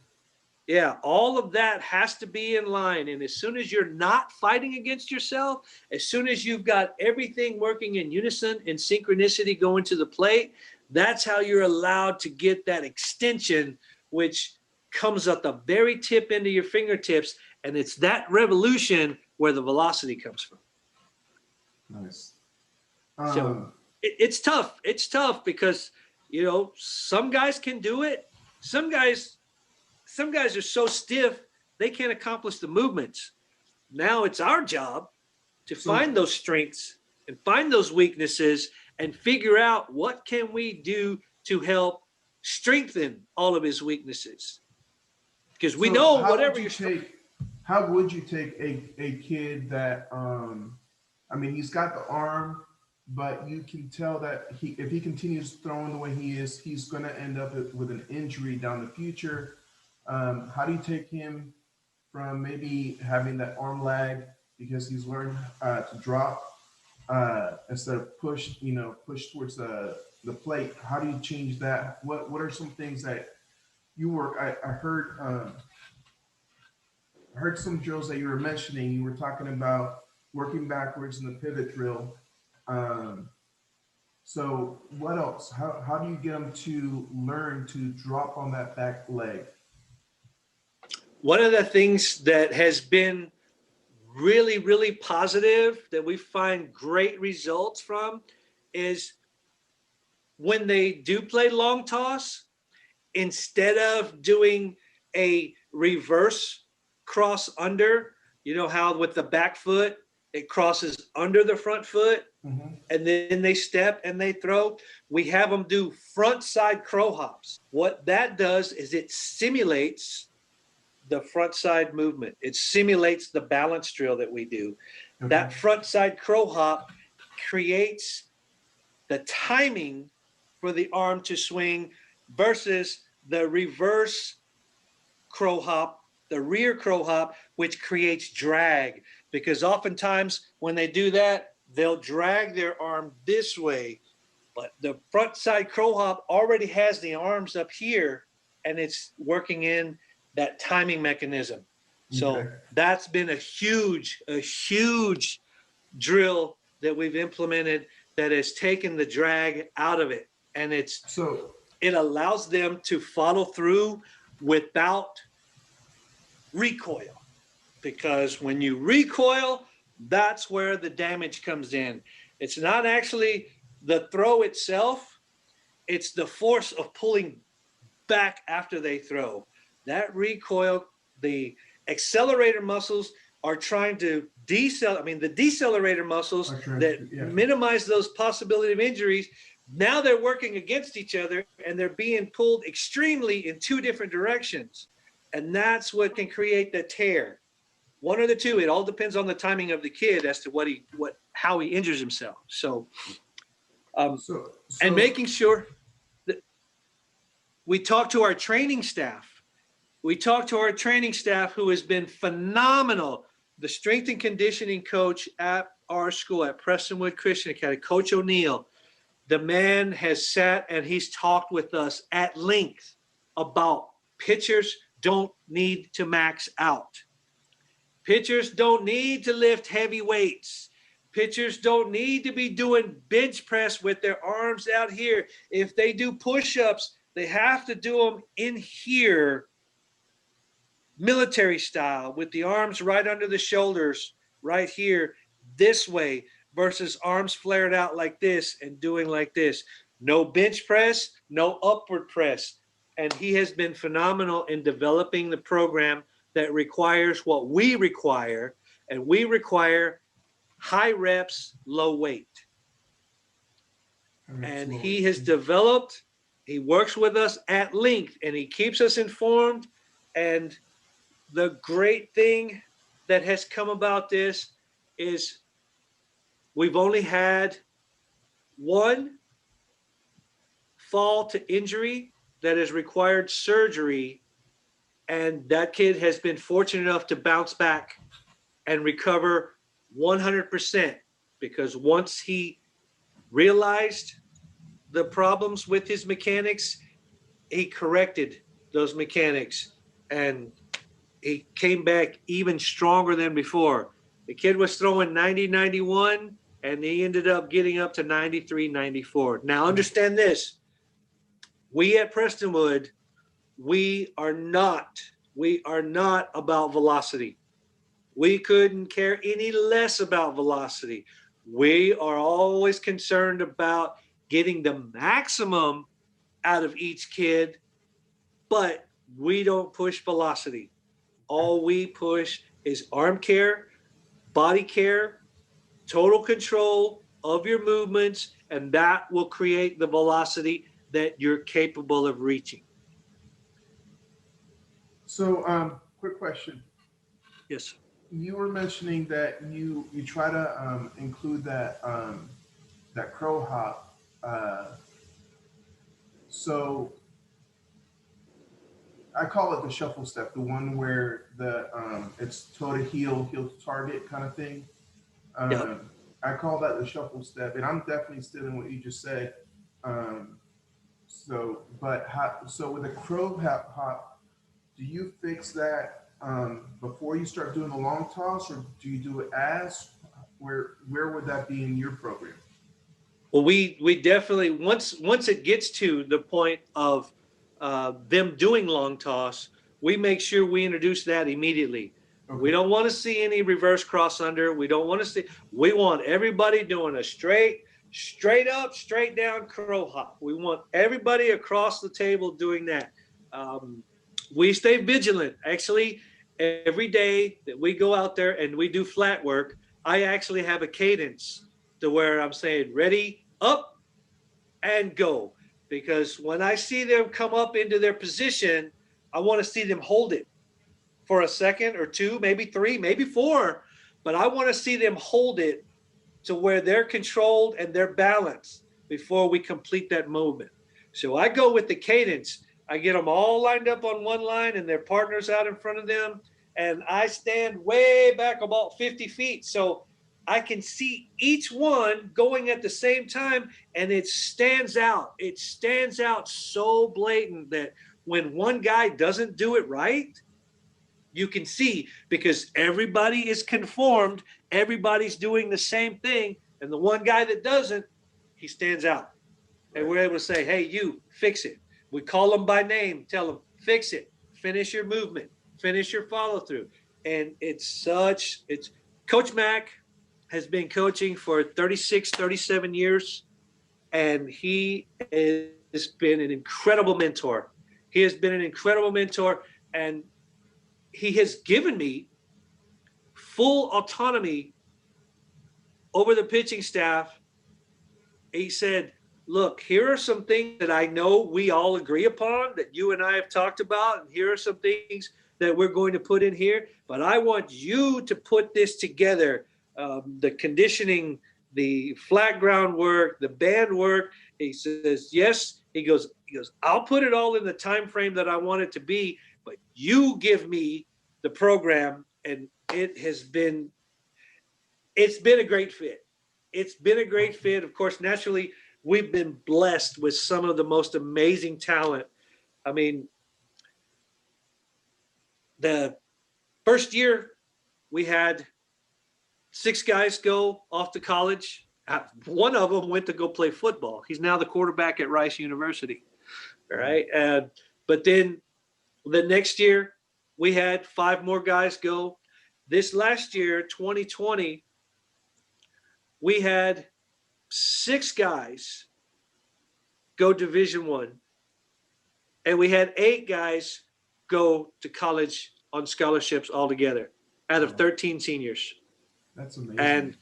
Yeah, all of that has to be in line. And as soon as you're not fighting against yourself, as soon as you've got everything working in unison and synchronicity going to the plate, that's how you're allowed to get that extension, which comes at the very tip end of your fingertips. And it's that revolution where the velocity comes from. Nice. So it's tough. It's tough because, you know, some guys can do it. Some guys are so stiff, they can't accomplish the movements. Now it's our job to find those strengths and find those weaknesses and figure out what can we do to help strengthen all of his weaknesses. Because we know whatever you're how would you take a kid that I mean, he's got the arm, but you can tell that if he continues throwing the way he is, he's going to end up with an injury down the future. How do you take him from maybe having that arm lag because he's learned to drop instead of push towards the plate? How do you change that? What are some things that you work? I heard some drills that you were mentioning. You were talking about working backwards in the pivot drill. So what else? How do you get them to learn to drop on that back leg? One of the things that has been really, really positive that we find great results from is when they do play long toss, instead of doing a reverse cross under, you know how with the back foot, it crosses under the front foot, and then they step and they throw. We have them do front side crow hops. What that does is it simulates the front side movement. It simulates the balance drill that we do. Okay. That front side crow hop creates the timing for the arm to swing versus the reverse crow hop, the rear crow hop, which creates drag. Because oftentimes when they do that, they'll drag their arm this way. But the front side crow hop already has the arms up here, and it's working in that timing mechanism. So that's been a huge drill that we've implemented that has taken the drag out of it. And it allows them to follow through without recoil. Because when you recoil, that's where the damage comes in. It's not actually the throw itself, it's the force of pulling back after they throw. That recoil, the accelerator muscles are trying to the decelerator muscles that minimize those possibility of injuries. Now they're working against each other and they're being pulled extremely in two different directions. And that's what can create the tear. One or the two. It all depends on the timing of the kid as to how he injures himself. And making sure that we talk to our training staff. We talk to our training staff who has been phenomenal. The strength and conditioning coach at our school at Prestonwood Christian Academy, Coach O'Neill, the man has sat and he's talked with us at length about pitchers don't need to max out. Pitchers don't need to lift heavy weights. Pitchers don't need to be doing bench press with their arms out here. If they do push-ups, they have to do them in here, military style, with the arms right under the shoulders, right here, this way, versus arms flared out like this and doing like this. No bench press, no upward press. And he has been phenomenal in developing the program that requires what we require, and we require high reps, low weight. And he has developed, he works with us at length, and he keeps us informed. And the great thing that has come about this is we've only had one fall to injury that has required surgery, and that kid has been fortunate enough to bounce back and recover 100%, because once he realized the problems with his mechanics, he corrected those mechanics and he came back even stronger than before. The kid was throwing 90, 91, and he ended up getting up to 93, 94. Now understand this, we at Prestonwood, we are not about velocity. We couldn't care any less about velocity. We are always concerned about getting the maximum out of each kid, but we don't push velocity. All we push is arm care, body care, total control, of your movements, and that will create the velocity that you're capable of reaching. So, quick question. Yes. You were mentioning that you try to include that crow hop. So I call it the shuffle step, the one where the it's toe to heel, heel to target kind of thing. Yep. I call that the shuffle step, and I'm definitely stealing what you just said. Um, so with a crow hop, do you fix that before you start doing the long toss, or do you do it as? Where would that be in your program? Well, we definitely once it gets to the point of them doing long toss, we make sure we introduce that immediately. We Okay. don't want to see any reverse cross under. We don't want to see. We want everybody doing a straight up, straight down crow hop. We want everybody across the table doing that. Um, we stay vigilant. Actually, every day that we go out there and we do flat work, I actually have a cadence to where I'm saying ready, up, and go. Because when I see them come up into their position, I want to see them hold it for a second or two, maybe three, maybe four. But I want to see them hold it to where they're controlled and they're balanced before we complete that movement. So I go with the cadence. I get them all lined up on one line and their partners out in front of them. And I stand way back about 50 feet. So I can see each one going at the same time, and it stands out. It stands out so blatant that when one guy doesn't do it right, you can see because everybody is conformed, everybody's doing the same thing, and the one guy that doesn't, he stands out. And we're able to say, hey, you fix it. We call them by name, tell them, fix it, finish your movement, finish your follow through. And it's Coach Mack has been coaching for 36, 37 years, and he has been an incredible mentor. He has been an incredible mentor, and he has given me full autonomy over the pitching staff. He said, look, here are some things that I know we all agree upon that you and I have talked about. And here are some things that we're going to put in here. But I want you to put this together, the conditioning, the flat ground work, the band work. He says, yes. He goes, I'll put it all in the time frame that I want it to be, but you give me the program. And it's been a great fit. It's been a great fit. Of course, naturally, we've been blessed with some of the most amazing talent. I mean, the first year we had 6 guys go off to college. One of them went to go play football. He's now the quarterback at Rice University. All right. But then the next year we had 5 more guys go. This last year, 2020, we had 6 guys go Division I, and we had 8 guys go to college on scholarships altogether out of 13 seniors. That's amazing. And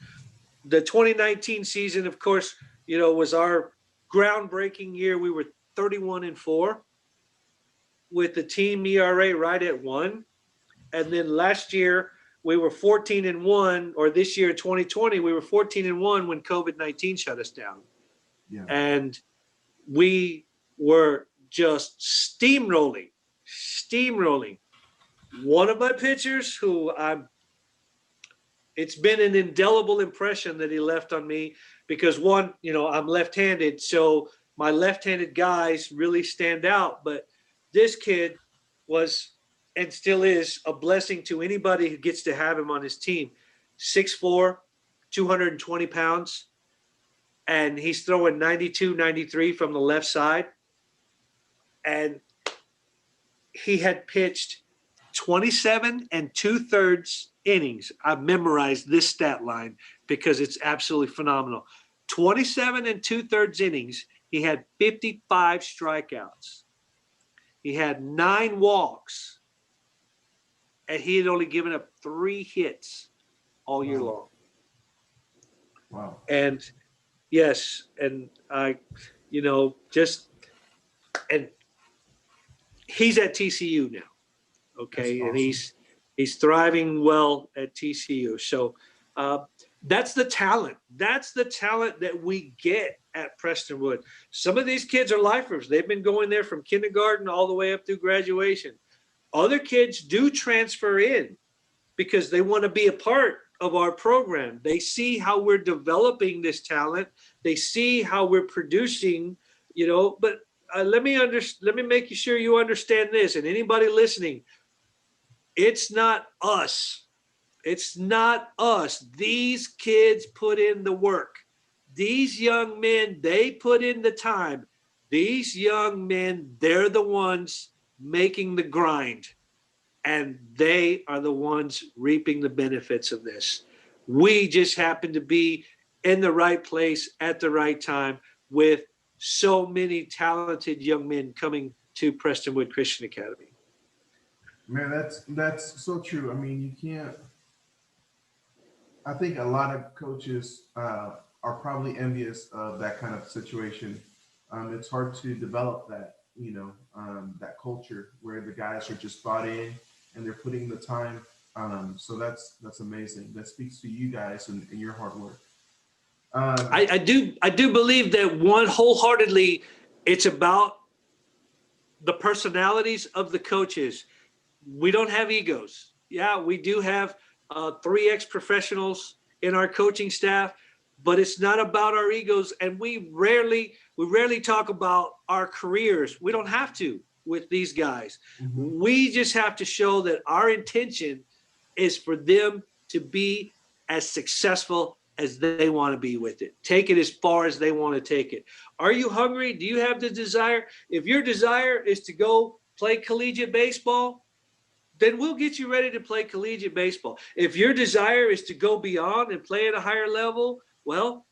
the 2019 season, of course, was our groundbreaking year. We were 31-4 with the team ERA right at 1. And then last year we were 14-1, or this year 2020 we were 14-1 when COVID-19 shut us down. Yeah. And we were just steamrolling. One of my pitchers it's been an indelible impression that he left on me because one, I'm left-handed, so my left-handed guys really stand out. But this kid was and still is a blessing to anybody who gets to have him on his team. 6'4", 220 pounds, and he's throwing 92, 93 from the left side. And he had pitched 27 2/3 innings. I've memorized this stat line because it's absolutely phenomenal. 27 2/3 innings. He had 55 strikeouts. He had 9 walks, and he had only given up 3 hits all year long. Wow. And Yes, and I, just and he's at TCU now. That's Okay, and awesome. he's thriving well at TCU. So uh, that's the talent. That's the talent that we get at Prestonwood. Some of these kids are lifers. They've been going there from kindergarten all the way up through graduation. Other kids do transfer in because they want to be a part of our program. They see how we're developing this talent. They see how we're producing, But let me make sure you understand this, and anybody listening, it's not us. It's not us. These kids put in the work. These young men, they put in the time. These young men, they're the ones making the grind, and they are the ones reaping the benefits of this. We just happen to be in the right place at the right time with so many talented young men coming to Prestonwood Christian Academy. Man, that's so true. I mean, you can't. I think a lot of coaches are probably envious of that kind of situation. It's hard to develop that, that culture where the guys are just bought in and they're putting the time. So that's amazing. That speaks to you guys and your hard work. Um, I do believe that one wholeheartedly, it's about the personalities of the coaches. We don't have egos. Yeah, we do have 3X professionals in our coaching staff, but it's not about our egos. And we rarely talk about our careers. We don't have to with these guys. mhm. We just have to show that our intention is for them to be as successful as they want to be with it. Take it as far as they want to take it. Are you hungry? Do you have the desire? If your desire is to go play collegiate baseball, then we'll get you ready to play collegiate baseball. If your desire is to go beyond and play at a higher level, well,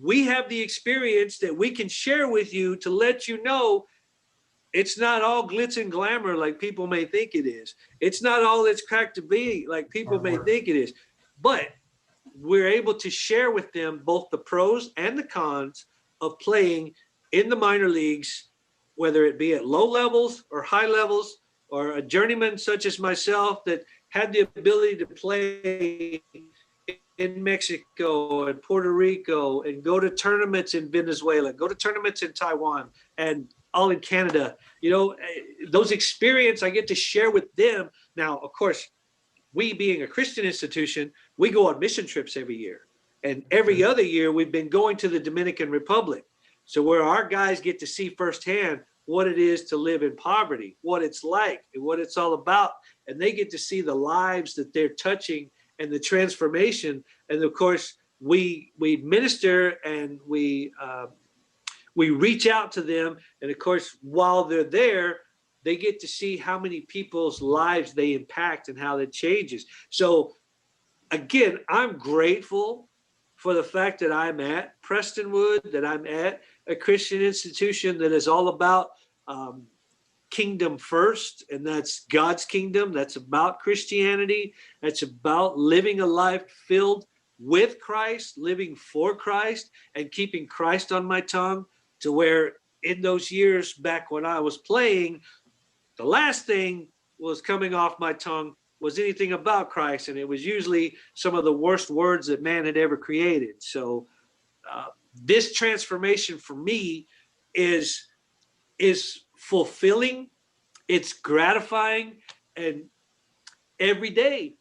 we have the experience that we can share with you to let you know it's not all glitz and glamour like people may think it is. It's not all it's cracked to be like people Hard may work. think it is. But we're able to share with them both the pros and the cons of playing in the minor leagues, whether it be at low levels or high levels, or a journeyman such as myself that had the ability to play in Mexico and Puerto Rico and go to tournaments in Venezuela, go to tournaments in Taiwan, and all in Canada. Those experience I get to share with them. Now, of course, we being a Christian institution, we go on mission trips every year. And every Okay. other year, we've been going to the Dominican Republic. So where our guys get to see firsthand what it is to live in poverty, what it's like, and what it's all about. And they get to see the lives that they're touching and the transformation. And of course, we minister and we reach out to them. And of course, while they're there, they get to see how many people's lives they impact and how that changes. So again, I'm grateful for the fact that I'm at Prestonwood, that I'm at a Christian institution that is all about um, kingdom first, and that's God's kingdom. That's about Christianity. That's about living a life filled with Christ, living for Christ, and keeping Christ on my tongue, to where in those years back when I was playing, the last thing was coming off my tongue was anything about Christ, and it was usually some of the worst words that man had ever created. So uh, this transformation for me is is fulfilling, it's gratifying, and every day,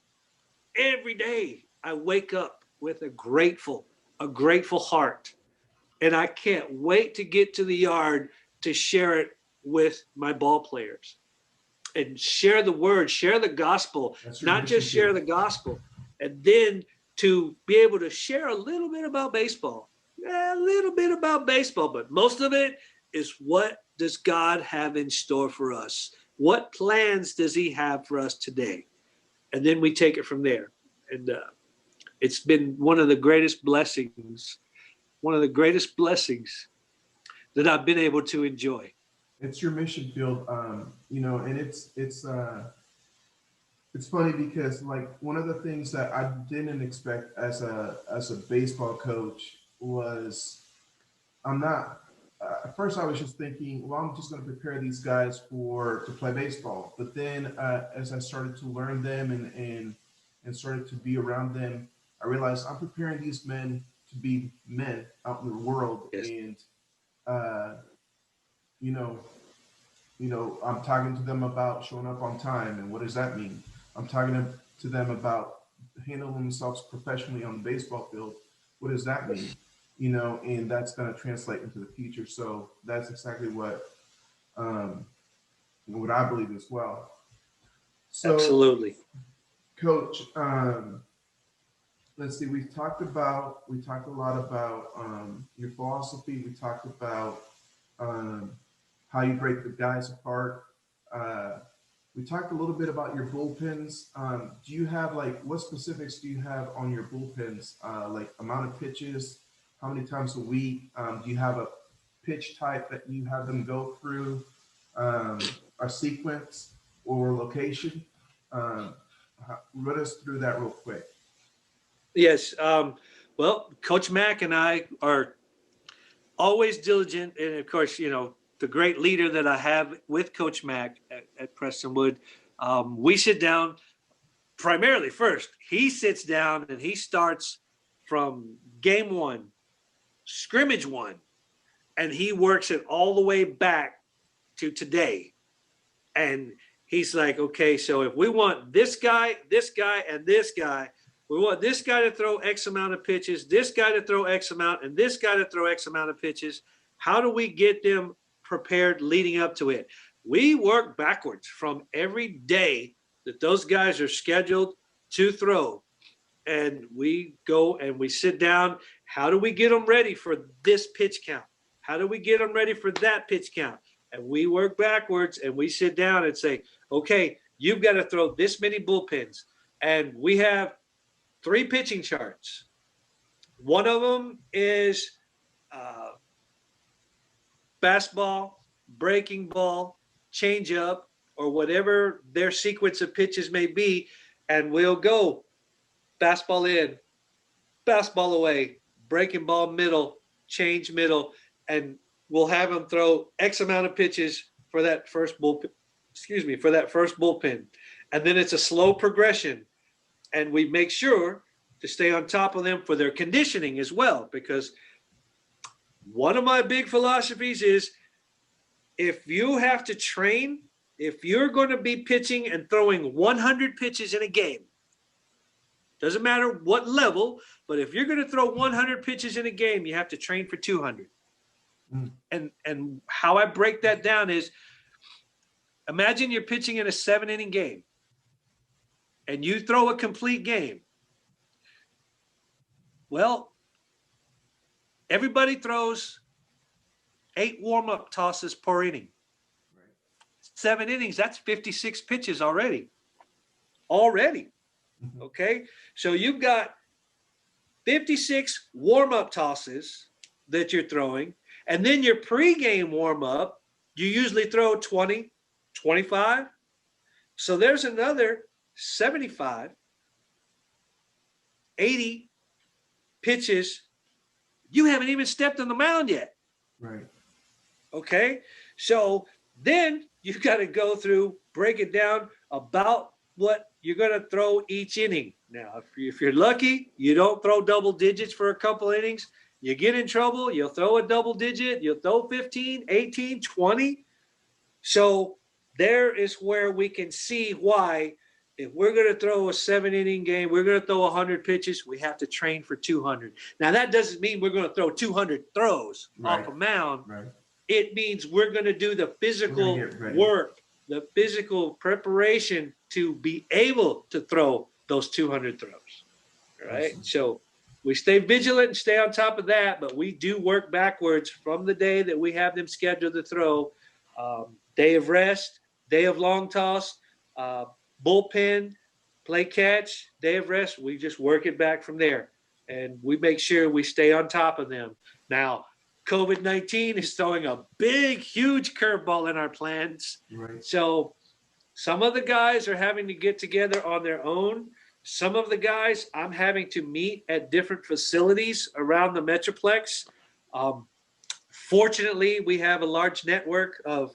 every day I wake up with a grateful heart, and I can't wait to get to the yard to share it with my ball players and share the word, share the gospel, That's your not mission just share field. the gospel, and then to be able to share a little bit about baseball, a little bit about baseball, but most of it is what does God have in store for us? What plans does He have for us today? And then we take it from there. And it's been one of the greatest blessings that I've been able to enjoy. It's your mission field. And it's funny because like one of the things that I didn't expect as a baseball coach was I'm not. At first, I was just thinking, well, I'm just going to prepare these guys to play baseball. But then, as I started to learn them and started to be around them, I realized I'm preparing these men to be men out in the world. Yes. And uh, you know, I'm talking to them about showing up on time, and what does that mean? I'm talking to them about handling themselves professionally on the baseball field. What does that mean? And that's going to translate into the future. So that's exactly um, what I believe as well. So, Absolutely. Coach, let's see. We talked a lot about your philosophy. We talked about um, how you break the guys apart. Uh, we talked a little bit about your bullpens. Do you have what specifics do you have on your bullpens? Like amount of pitches, how many times a week? Do you have a pitch type that you have them go through, a sequence or location? Um, Run us through that real quick. Yes. Well, Coach Mack and I are always diligent. And of course, the great leader that I have with Coach Mack at Prestonwood, we sit down primarily first. He sits down and he starts from game one, scrimmage one, and he works it all the way back to today. And he's like, okay, so if we want this guy, and this guy, we want this guy to throw X amount of pitches, this guy to throw X amount, and this guy to throw X amount of pitches. How do we get them prepared leading up to it? We work backwards from every day that those guys are scheduled to throw. And we go and we sit down. How do we get them ready for this pitch count? How do we get them ready for that pitch count? And we work backwards and we sit down and say, okay, you've got to throw this many bullpens. And we have 3 pitching charts. One of them is fastball, breaking ball, changeup, or whatever their sequence of pitches may be. And we'll go fastball in, fastball away, breaking ball middle, change middle, and we'll have them throw X amount of pitches for that first bullpen. For that first bullpen. And then it's a slow progression. And we make sure to stay on top of them for their conditioning as well, because one of my big philosophies is if you have to train, if you're going to be pitching and throwing 100 pitches in a game, doesn't matter what level, but if you're going to throw 100 pitches in a game, you have to train for 200. And how I break that down is, imagine you're pitching in a 7-inning game and you throw a complete game. Well, everybody throws 8 warm-up tosses per inning. Right. 7 innings, that's 56 pitches already. Okay? So you've got 56 warm-up tosses that you're throwing, and then your pregame warm-up, you usually throw 20, 25. So there's another 75, 80 pitches. You haven't even stepped on the mound yet. Right. Okay. So then you've got to go through, break it down about what you're going to throw each inning. Now, if you're lucky, you don't throw double digits for a couple innings. You get in trouble, you'll throw a double digit, you'll throw 15, 18, 20. So there is where we can see why, if we're going to throw a 7-inning game, we're going to throw 100 pitches, we have to train for 200. Now, that doesn't mean we're going to throw 200 throws off a mound. Right. It means we're going to do the physical work, the physical preparation to be able to throw those 200 throws. Right? Awesome. So we stay vigilant and stay on top of that, but we do work backwards from the day that we have them scheduled to throw. Day of rest, day of long toss, bullpen, play catch, day of rest. We just work it back from there, and we make sure we stay on top of them. Now, COVID-19 is throwing a big, huge curveball in our plans. Right. So some of the guys are having to get together on their own. Some of the guys I'm having to meet at different facilities around the Metroplex. Fortunately, we have a large network of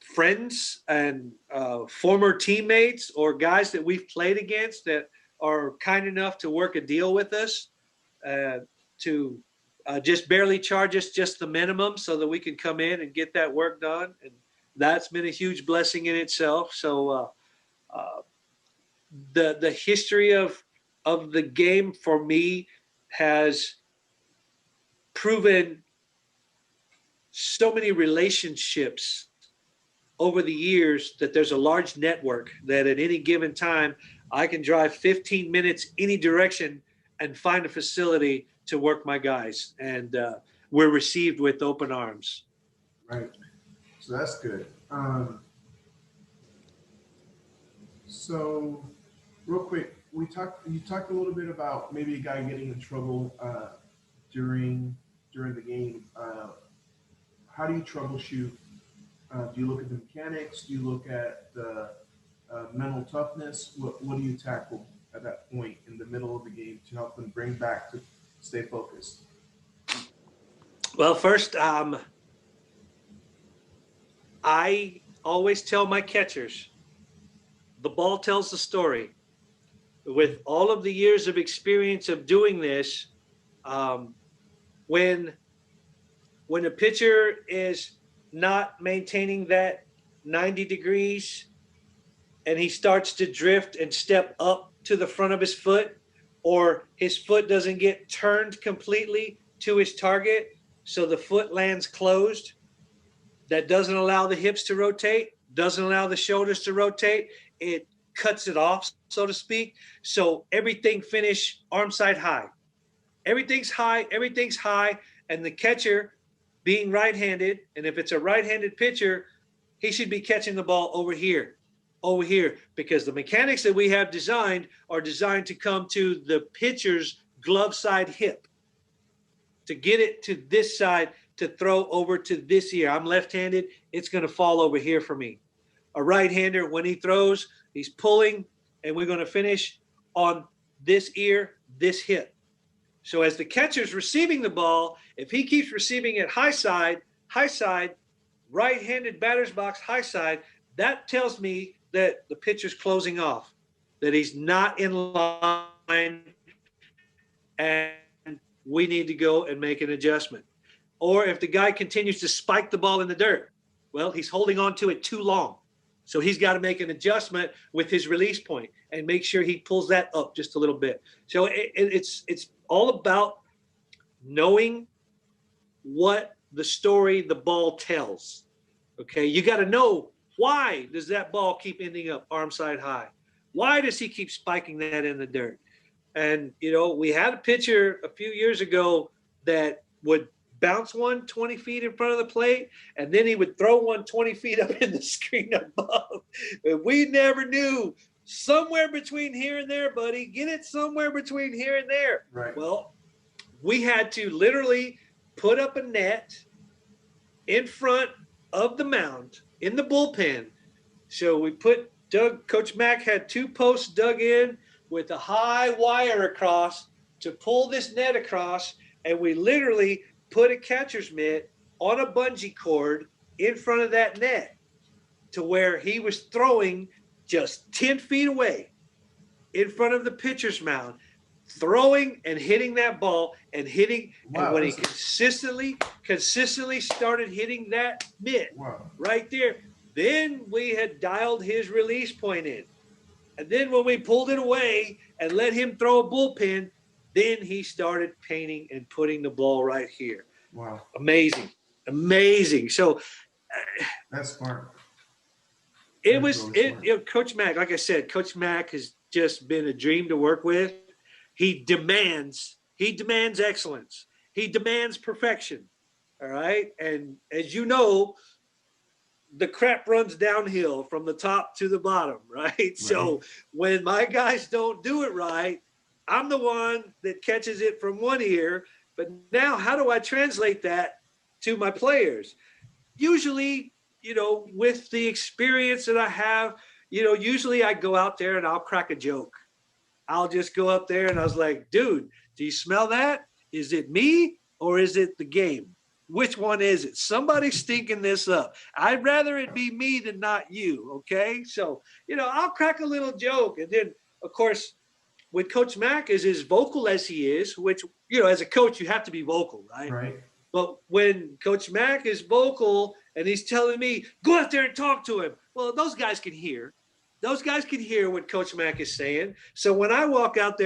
friends and former teammates or guys that we've played against that are kind enough to work a deal with us to just barely charge us just the minimum so that we can come in and get that work done. And that's been a huge blessing in itself. So the history of the game for me has proven so many relationships over the years that there's a large network that at any given time I can drive 15 minutes any direction and find a facility to work my guys, and we're received with open arms. Right. So that's good. So real quick, you talked a little bit about maybe a guy getting in trouble during the game. How do you troubleshoot? Do you look at the mechanics? Do you look at the mental toughness? What do you tackle at that point in the middle of the game to help them bring back to stay focused? Well, first, I always tell my catchers, the ball tells the story. With all of the years of experience of doing this, when a pitcher is not maintaining that 90 degrees and he starts to drift and step up to the front of his foot, or his foot doesn't get turned completely to his target, so the foot lands closed, that doesn't allow the hips to rotate, doesn't allow the shoulders to rotate, it cuts it off, so to speak. So everything finish arm side high. Everything's high, and the catcher being right-handed, and if it's a right-handed pitcher, he should be catching the ball over here, because the mechanics that we have designed are designed to come to the pitcher's glove side hip, to get it to this side, to throw over to this ear. I'm left-handed, it's going to fall over here for me. A right-hander, when he throws, he's pulling, and we're going to finish on this ear, this hip. So as the catcher's receiving the ball, if he keeps receiving it high side, right-handed batter's box, high side, that tells me that the pitcher's closing off, that he's not in line, and we need to go and make an adjustment. Or if the guy continues to spike the ball in the dirt, well, he's holding on to it too long. So he's got to make an adjustment with his release point and make sure he pulls that up just a little bit. So it's all about knowing what the story the ball tells. Okay, you got to know, why does that ball keep ending up arm side high? Why does he keep spiking that in the dirt? And, we had a pitcher a few years ago that would bounce one 20 feet in front of the plate, and then he would throw one 20 feet up in the screen above. And we never knew, somewhere between here and there, buddy, get it somewhere between here and there. Right. Well, we had to literally put up a net in front of the mound in the bullpen. So we put Coach Mack had 2 posts dug in with a high wire across to pull this net across, and we literally put a catcher's mitt on a bungee cord in front of that net to where he was throwing just 10 feet away in front of the pitcher's mound, throwing and hitting that ball and hitting. Wow, and when he consistently started hitting that mitt right there, then we had dialed his release point in. And then when we pulled it away and let him throw a bullpen, then he started painting and putting the ball right here. Wow. Amazing. So that's smart. Coach Mack, like I said, Coach Mack has just been a dream to work with. He demands excellence. He demands perfection. All right. And as you know, the crap runs downhill from the top to the bottom, right? So when my guys don't do it right, I'm the one that catches it from one ear. But now how do I translate that to my players? Usually, with the experience that I have, usually I go out there and I'll crack a joke. I'll just go up there and I was like, dude, do you smell that? Is it me or is it the game? which one is it? Somebody's stinking this up. I'd rather it be me than not you. Okay. So, I'll crack a little joke. And then, of course, with Coach Mack is as vocal as he is, which, as a coach, you have to be vocal, right? Right. But when Coach Mack is vocal and he's telling me, go out there and talk to him, well, those guys can hear. Those guys can hear what Coach Mack is saying. So when I walk out there,